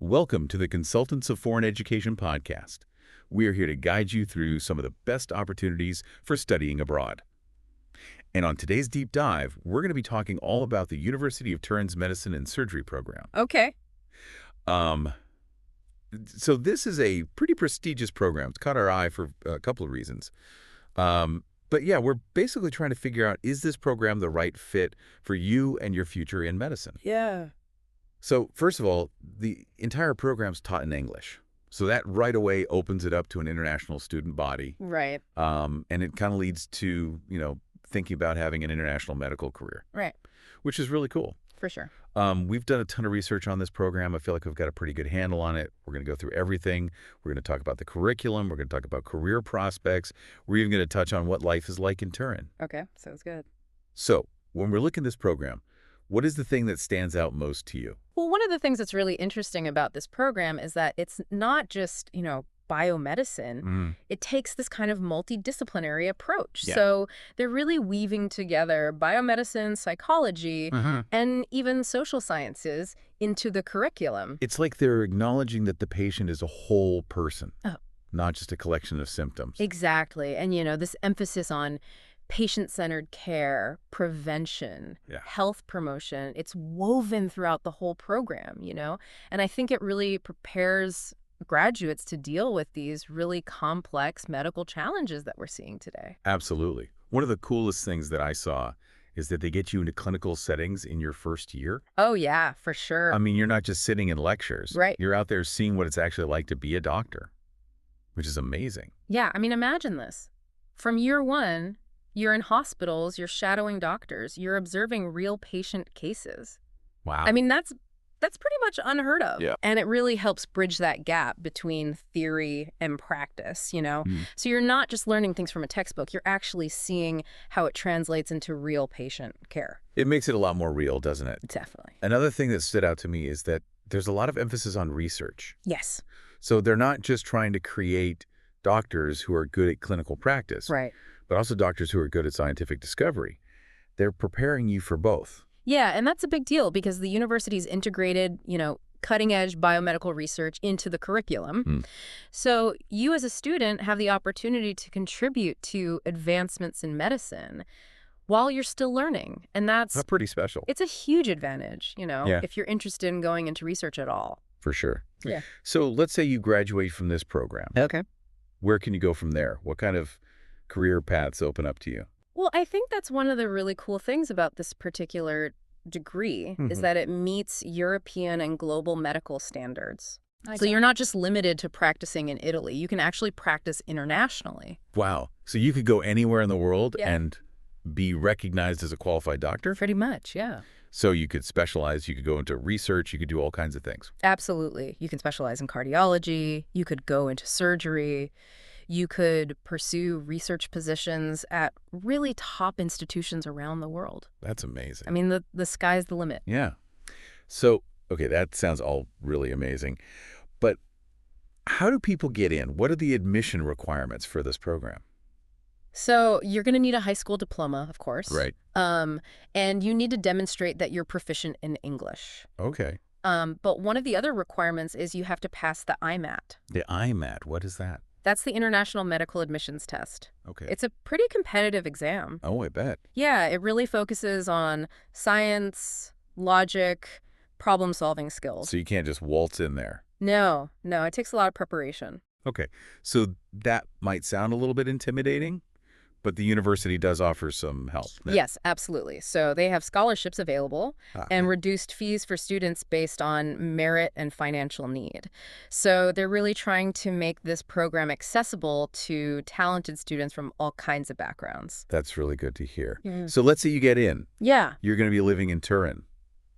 Welcome to the Consultants of Foreign Education podcast. We are here to guide you through some of the best opportunities for studying abroad. And on today's deep dive, we're going to be talking all about the University of Turin's Medicine and Surgery program. Okay. So this is a pretty prestigious program. It's caught our eye for a couple of reasons. But yeah, we're basically trying to figure out, is this program the right fit for you and your future in medicine? Yeah. So first of all, the entire program's taught in English. So that right away opens it up to an international student body. Right. And it kind of leads to, thinking about having an international medical career. Right. Which is really cool. For sure. We've done a ton of research on this program. I feel like we've got a pretty good handle on it. We're going to go through everything. We're going to talk about the curriculum. We're going to talk about career prospects. We're even going to touch on what life is like in Turin. Okay. Sounds good. So when we're looking at this program, what is the thing that stands out most to you? Well, one of the things that's really interesting about this program is that it's not just, biomedicine. It takes this kind of multidisciplinary approach. Yeah. So they're really weaving together biomedicine, psychology, and even social sciences into the curriculum. It's like they're acknowledging that the patient is a whole person, Oh. not just a collection of symptoms. Exactly. And, this emphasis on patient-centered care, prevention, Yeah. health promotion, it's woven throughout the whole program, And I think it really prepares graduates to deal with these really complex medical challenges that we're seeing today. Absolutely. One of the coolest things that I saw is that they get you GPS clinical settings in your first year. Oh, yeah, for sure. I mean, you're not just sitting in lectures. Right. You're out there seeing what it's actually like to be a doctor, which is amazing. Yeah, I mean, imagine this. From year one, you're in hospitals, you're shadowing doctors, you're observing real patient cases. Wow. I mean, that's pretty much unheard of. Yeah. And it really helps bridge that gap between theory and practice, Mm. So you're not just learning things from a textbook, you're actually seeing how it translates into real patient care. It makes it a lot more real, doesn't it? Definitely. Another thing that stood out to me is that there's a lot of emphasis on research. Yes. So they're not just trying to create doctors who are good at clinical practice, Right. but also doctors who are good at scientific discovery. They're preparing you for both. Yeah, and that's a big deal because the university's integrated, cutting-edge biomedical research into the curriculum. So you as a student have the opportunity to contribute to advancements in medicine while you're still learning. And That's pretty special. it's a huge advantage, Yeah. if you're interested in going into research at all. For sure. Yeah. So let's say you graduate from this program. Okay. Where can you go from there? What kind of career paths open up to you? Well, I think that's one of the really cool things about this particular degree is Mhm. that it meets European and global medical standards. So Okay. you're not just limited to practicing in Italy. You can actually practice internationally. Wow. So you could go anywhere in the world Yeah. and be recognized as a qualified doctor? Pretty much, yeah. So you could specialize, you could go into research, you could do all kinds of things. Absolutely. You can specialize in cardiology. You could go into surgery. You could pursue research positions at really top institutions around the world. That's amazing. I mean, the sky's the limit. Yeah. So, okay, that sounds all really amazing. But how do people get in? What are the admission requirements for this program? So you're going to need a high school diploma, of course. Right. And you need to demonstrate that you're proficient in English. Okay. But one of the other requirements is you have to pass the IMAT. The IMAT, what is that? That's the International Medical Admissions Test. Okay. It's a pretty competitive exam. Oh, I bet. Yeah, it really focuses on science, logic, problem-solving skills. So you can't just waltz in there. No, it takes a lot of preparation. Okay. So that might sound a little bit intimidating, but the university does offer some help. Yes, absolutely. So they have scholarships available and reduced fees for students based on merit and financial need. So they're really trying to make this program accessible to talented students from all kinds of backgrounds. That's really good to hear. Yeah. So let's say you get in. Yeah, You're going to be living in Turin.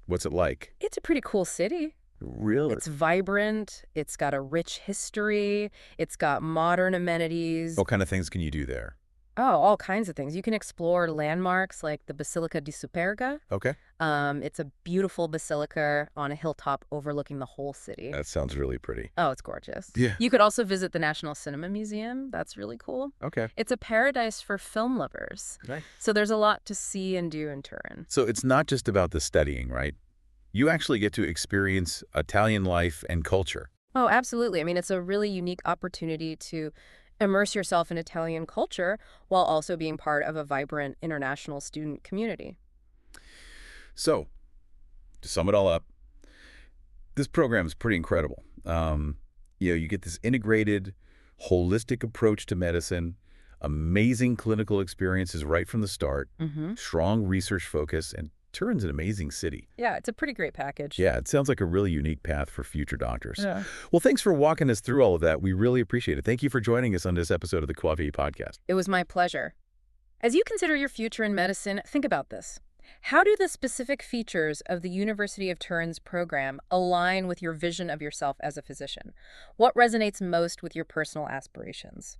What's it like? it's a pretty cool city. Really? It's vibrant. It's got a rich history. It's got modern amenities. What kind of things can you do there? Oh, all kinds of things. You can explore landmarks like the Basilica di Superga. Okay. It's a beautiful basilica on a hilltop overlooking the whole city. That sounds really pretty. Oh, it's gorgeous. Yeah. You could also visit the National Cinema Museum. That's really cool. Okay. It's a paradise for film lovers. Nice. So there's a lot to see and do in Turin. So it's not just about the studying, right? You actually get to experience Italian life and culture. Oh, absolutely. I mean, it's a really unique opportunity to immerse yourself in Italian culture while also being part of a vibrant international student community. So, to sum it all up, this program is pretty incredible. You get this integrated, holistic approach to medicine, amazing clinical experiences right from the start, strong research focus, and Turin's an amazing city. Yeah, it's a pretty great package. Yeah, it sounds like a really unique path for future doctors. Yeah. Well, thanks for walking us through all of that. We really appreciate it. Thank you for joining us on this episode of the COFE podcast. It was my pleasure. As you consider your future in medicine, think about this. How do the specific features of the University of Turin's program align with your vision of yourself as a physician? What resonates most with your personal aspirations?